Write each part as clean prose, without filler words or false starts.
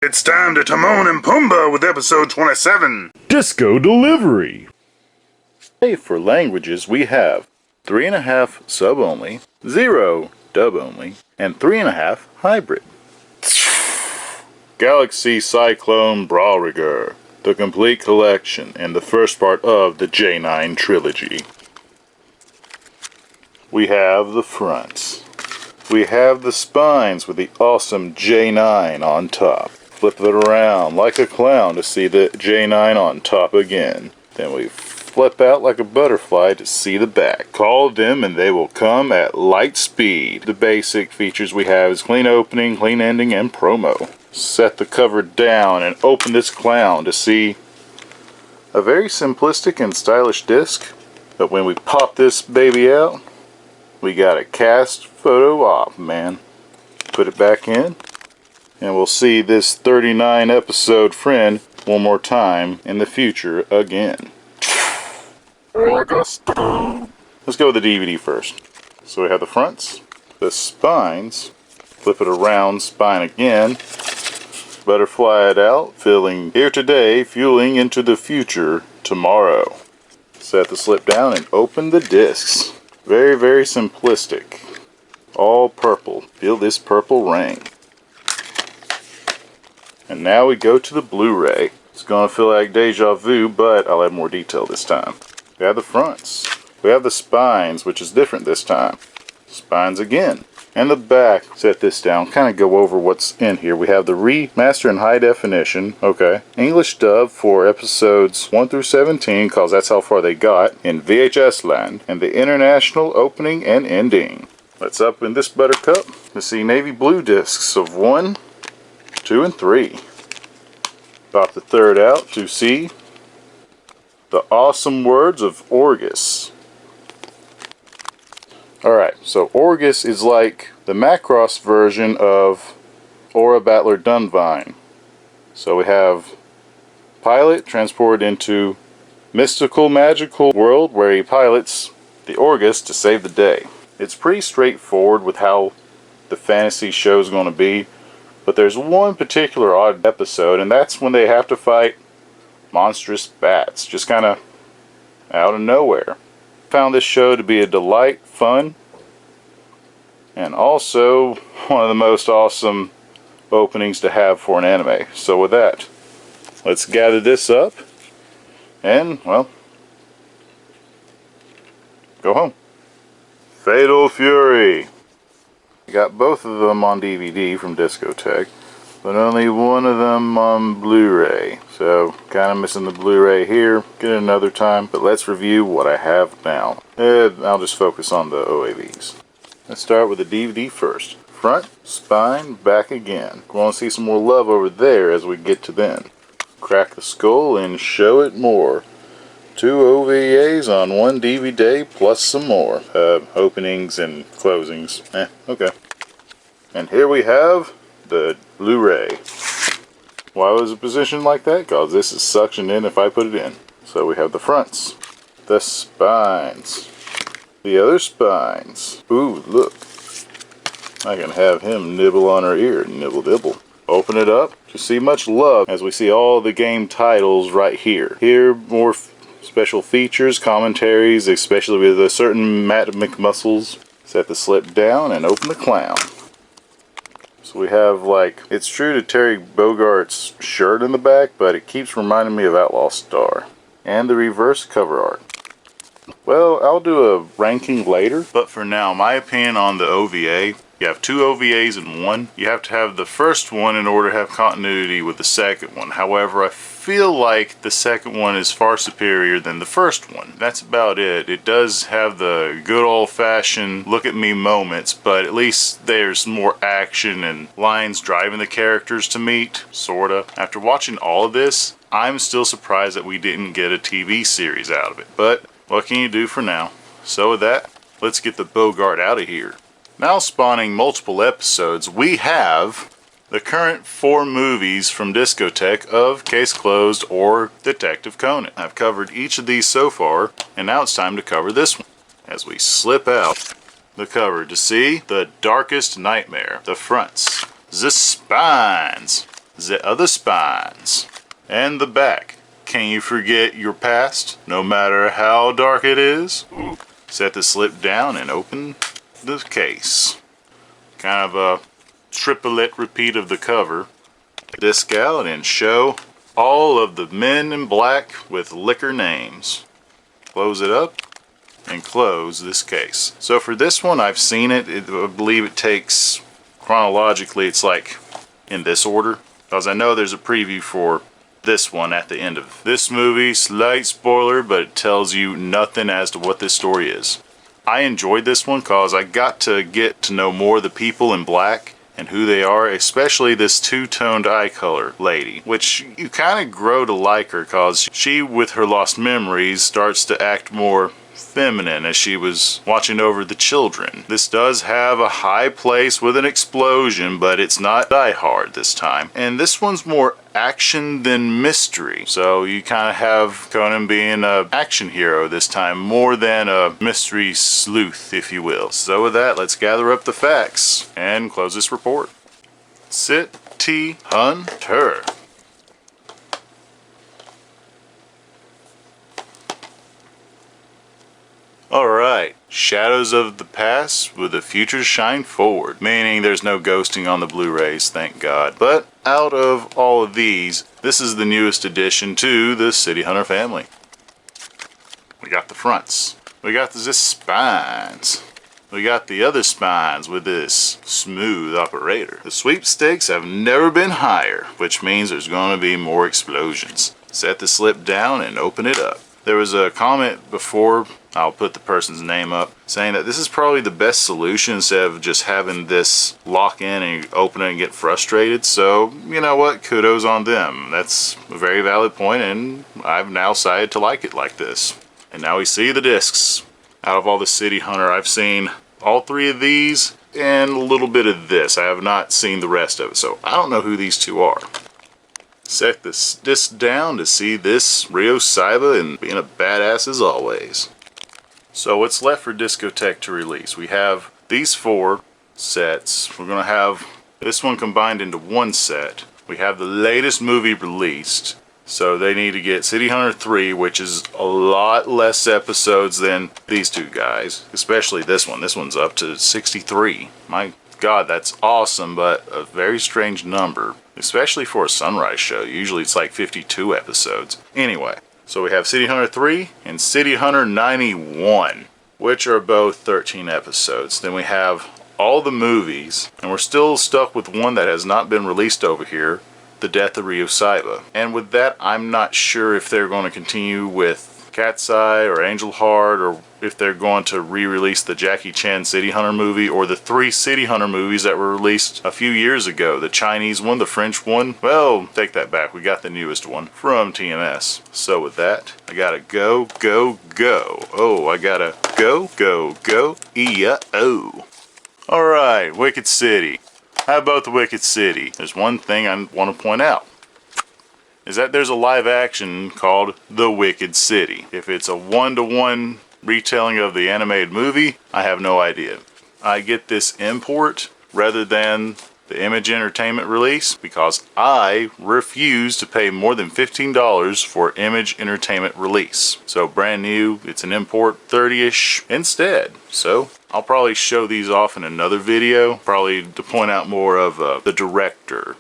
It's time to Timon and Pumbaa with episode 27. Disco Delivery. Hey, for languages we have 3.5 sub-only, 0 dub-only, and 3.5 hybrid. Galaxy Cyclone Braiger, the complete collection and the first part of the J9 trilogy. We have the fronts. We have the spines with the awesome J9 on top. Flip it around like a clown to see the J9 on top again. Then we flip out like a butterfly to see the back. Call them and they will come at light speed. The basic features we have is clean opening, clean ending, and promo. Set the cover down and open this clown to see a very simplistic and stylish disc. But when we pop this baby out, we got a cast photo op, man. Put it back in, and we'll see this 39 episode friend one more time in the future again. Orguss. Let's go with the DVD first. So we have the fronts, the spines, flip it around, spine again, butterfly it out, filling here today, fueling into the future tomorrow. Set the slip down and open the discs. Very, very simplistic. All purple. Feel this purple ring. And now we go to the Blu-ray. It's gonna feel like deja vu, but I'll add more detail this time. We have the fronts. We have the spines, which is different this time. Spines again. And the back. Set this down. Kind of go over what's in here. We have the remaster in high definition. Okay. English dub for episodes 1 through 17, because that's how far they got in VHS land. And the international opening and ending. Let's open this buttercup to see navy blue discs of 1, 2, and 3. Pop the third out to see the awesome words of Orguss. Alright, so Orguss is like the Macross version of Aura Battler Dunvine. So we have Pilot transported into mystical, magical world where he pilots the Orguss to save the day. It's pretty straightforward with how the fantasy show is going to be, but there's one particular odd episode, and that's when they have to fight monstrous bats, just kind of out of nowhere. Found this show to be a delight, fun, and also one of the most awesome openings to have for an anime. So with that, let's gather this up and, well, go home. Fatal Fury. I got both of them on DVD from Discotek, but only one of them on Blu-ray. So, kind of missing the Blu-ray here. Get it another time, but let's review what I have now. I'll just focus on the OAVs. Let's start with the DVD first. Front, spine, back again. We want to see some more love over there as we get to then. Crack the skull and show it more. 2 OVAs on 1 DVD plus some more. Openings and closings. Okay. And here we have the Blu-ray. Why was it positioned like that? Because this is suctioned in if I put it in. So we have the fronts, the spines, the other spines. Ooh, look. I can have him nibble on her ear. Nibble dibble. Open it up to see much love as we see all the game titles right here. Here, more special features, commentaries, especially with a certain Matt McMuscles. Set the slip down and open the clown. So we have, like, it's true to Terry Bogart's shirt in the back, but it keeps reminding me of Outlaw Star. And the reverse cover art. Well, I'll do a ranking later, but for now, my opinion on the OVA, you have 2 OVAs in one. You have to have the first one in order to have continuity with the second one. However, I feel like the second one is far superior than the first one. That's about it. It does have the good old-fashioned look-at-me moments, but at least there's more action and lines driving the characters to meet, sorta. After watching all of this, I'm still surprised that we didn't get a TV series out of it. But what can you do for now? So with that, let's get the Bogart out of here. Now spawning multiple episodes, we have the current 4 movies from Discotek of Case Closed or Detective Conan. I've covered each of these so far, and now it's time to cover this one. As we slip out the cover to see the Darkest Nightmare, the fronts, the spines, the other spines. And the back. Can you forget your past, no matter how dark it is? Set the slip down and open the case. Kind of a triplet repeat of the cover. Disc out and show all of the men in black with liquor names. Close it up and close this case. So for this one, I've seen it. I believe it takes, chronologically, it's like in this order. Because I know there's a preview for this one at the end of this movie. Slight spoiler, but it tells you nothing as to what this story is. I enjoyed this one because I got to get to know more of the people in black and who they are, especially this two-toned eye color lady, which you kind of grow to like her because she, with her lost memories, starts to act more feminine as she was watching over the children. This does have a high place with an explosion, but it's not Die Hard this time. And this one's more action than mystery. So you kind of have Conan being an action hero this time, more than a mystery sleuth, if you will. So with that, let's gather up the facts and close this report. City Hunter. Alright, shadows of the past with the future shine forward, meaning there's no ghosting on the Blu-rays, thank God. But out of all of these, this is the newest addition to the City Hunter family. We got the fronts, we got the spines, we got the other spines with this smooth operator. The sweepstakes have never been higher, which means there's going to be more explosions. Set the slip down and open it up. There was a comment before, I'll put the person's name up, saying that this is probably the best solution instead of just having this lock in and you open it and get frustrated. So, you know what, kudos on them. That's a very valid point, and I've now decided to like it like this. And now we see the discs. Out of all the City Hunter, I've seen all three of these and a little bit of this. I have not seen the rest of it, so I don't know who these two are. Set this disc down to see this Rio Saiba and being a badass as always. So what's left for Discotek to release? We have these 4 sets. We're going to have this one combined into one set. We have the latest movie released. So they need to get City Hunter 3, which is a lot less episodes than these two guys. Especially this one. This one's up to 63. My God, that's awesome, but a very strange number. Especially for a Sunrise show. Usually it's like 52 episodes. Anyway. So we have City Hunter 3 and City Hunter 91, which are both 13 episodes. Then we have all the movies, and we're still stuck with one that has not been released over here, The Death of Rio Saiba. And with that, I'm not sure if they're going to continue with Cat's Eye or Angel Heart, or if they're going to re-release the Jackie Chan City Hunter movie, or the 3 City Hunter movies that were released a few years ago. The Chinese one, the French one. Well, take that back. We got the newest one from TMS. So with that, I gotta go. Oh, I gotta go. E-oh. Alright, Wicked City. How about the Wicked City? There's one thing I want to point out. Is that there's a live action called The Wicked City. If it's a one-to-one retelling of the animated movie, I have no idea. I get this import rather than the Image Entertainment release because I refuse to pay more than $15 for Image Entertainment release. So brand new, it's an import, 30-ish instead. So I'll probably show these off in another video, probably to point out more of the director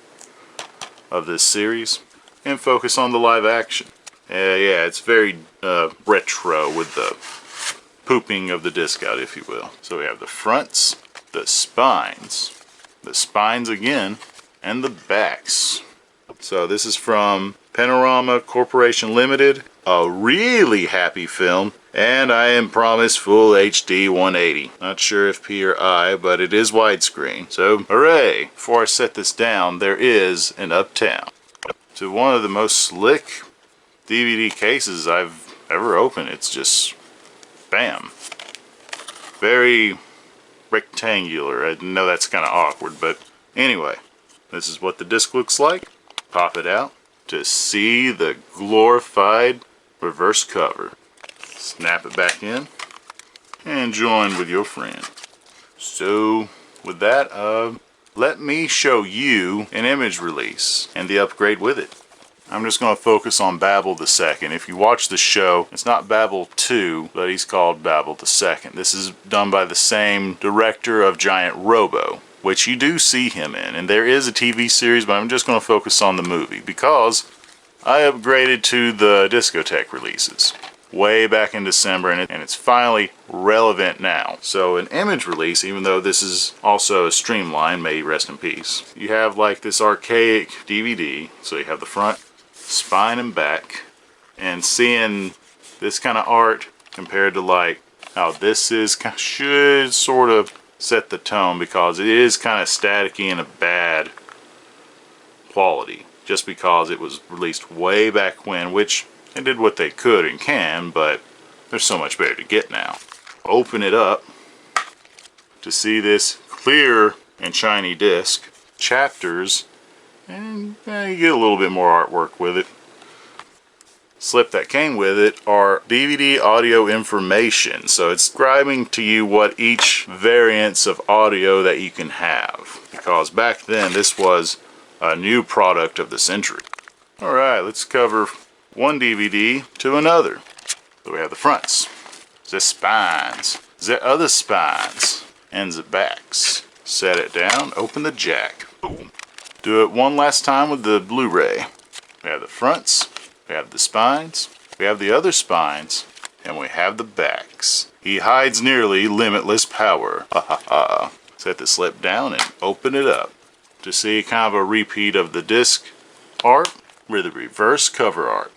of this series. And focus on the live action. Yeah, it's very retro with the pooping of the disc out, if you will. So we have the fronts, the spines again, and the backs. So this is from Panorama Corporation Limited, a really happy film, and I am promised full HD 180. Not sure if P or I, but it is widescreen. So hooray! Before I set this down, there is an Uptown. To one of the most slick DVD cases I've ever opened. It's just bam. Very rectangular. I know that's kind of awkward, but anyway, this is what the disc looks like. Pop it out to see the glorified reverse cover. Snap it back in and join with your friend. So with that, let me show you an image release and the upgrade with it. I'm just going to focus on Babel II. If you watch the show, it's not Babel II, but he's called Babel II. This is done by the same director of Giant Robo, which you do see him in. And there is a TV series, but I'm just going to focus on the movie because I upgraded to the Discotek releases way back in December, and it's finally relevant now. So an image release, even though this is also a streamline, may rest in peace, you have like this archaic DVD, so you have the front, spine and back, and seeing this kind of art compared to like how this is should sort of set the tone, because it is kind of staticky and a bad quality just because it was released way back when, which they did what they could and can, but there's so much better to get now. Open it up to see this clear and shiny disc, chapters, and you get a little bit more artwork with it. Slip that came with it are DVD audio information, so it's describing to you what each variance of audio that you can have, because back then this was a new product of the century. Alright, let's cover one DVD to another. So we have the fronts, the spines, the other spines, and the backs. Set it down, open the jack. Boom. Do it one last time with the Blu-ray. We have the fronts, we have the spines, we have the other spines, and we have the backs. He hides nearly limitless power. Ha ha ha. Set the slip down and open it up to see kind of a repeat of the disc art with the reverse cover art.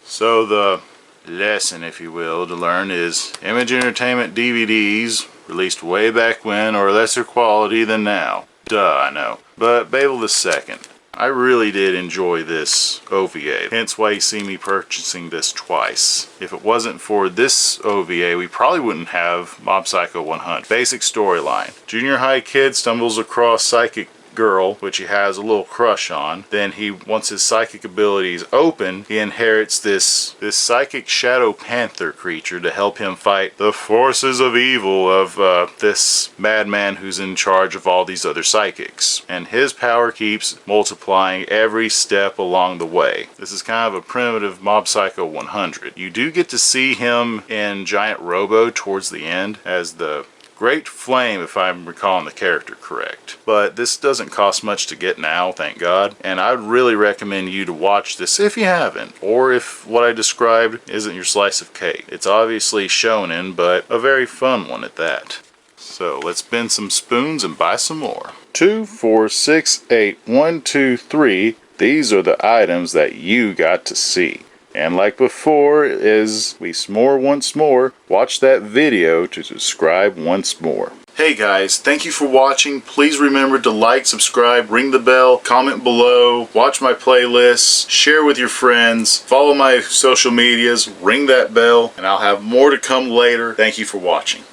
So the lesson, if you will, to learn is Image Entertainment DVDs released way back when are lesser quality than now. Duh, I know. But Babel II, I really did enjoy this OVA, hence why you see me purchasing this twice. If it wasn't for this OVA, we probably wouldn't have Mob Psycho 100. Basic storyline. Junior high kid stumbles across psychic girl, which he has a little crush on. Then once his psychic abilities open, he inherits this psychic shadow panther creature to help him fight the forces of evil of this madman who's in charge of all these other psychics. And his power keeps multiplying every step along the way. This is kind of a primitive Mob Psycho 100. You do get to see him in Giant Robo towards the end as the Great Flame, if I'm recalling the character correct. But this doesn't cost much to get now, thank God. And I'd really recommend you to watch this if you haven't, or if what I described isn't your slice of cake. It's obviously shonen, but a very fun one at that. So let's bend some spoons and buy some more. 2, 4, 6, 8, 1, 2, 3. These are the items that you got to see. And like before, as we s'more once more, watch that video to subscribe once more. Hey guys, thank you for watching. Please remember to like, subscribe, ring the bell, comment below, watch my playlists, share with your friends, follow my social medias, ring that bell, and I'll have more to come later. Thank you for watching.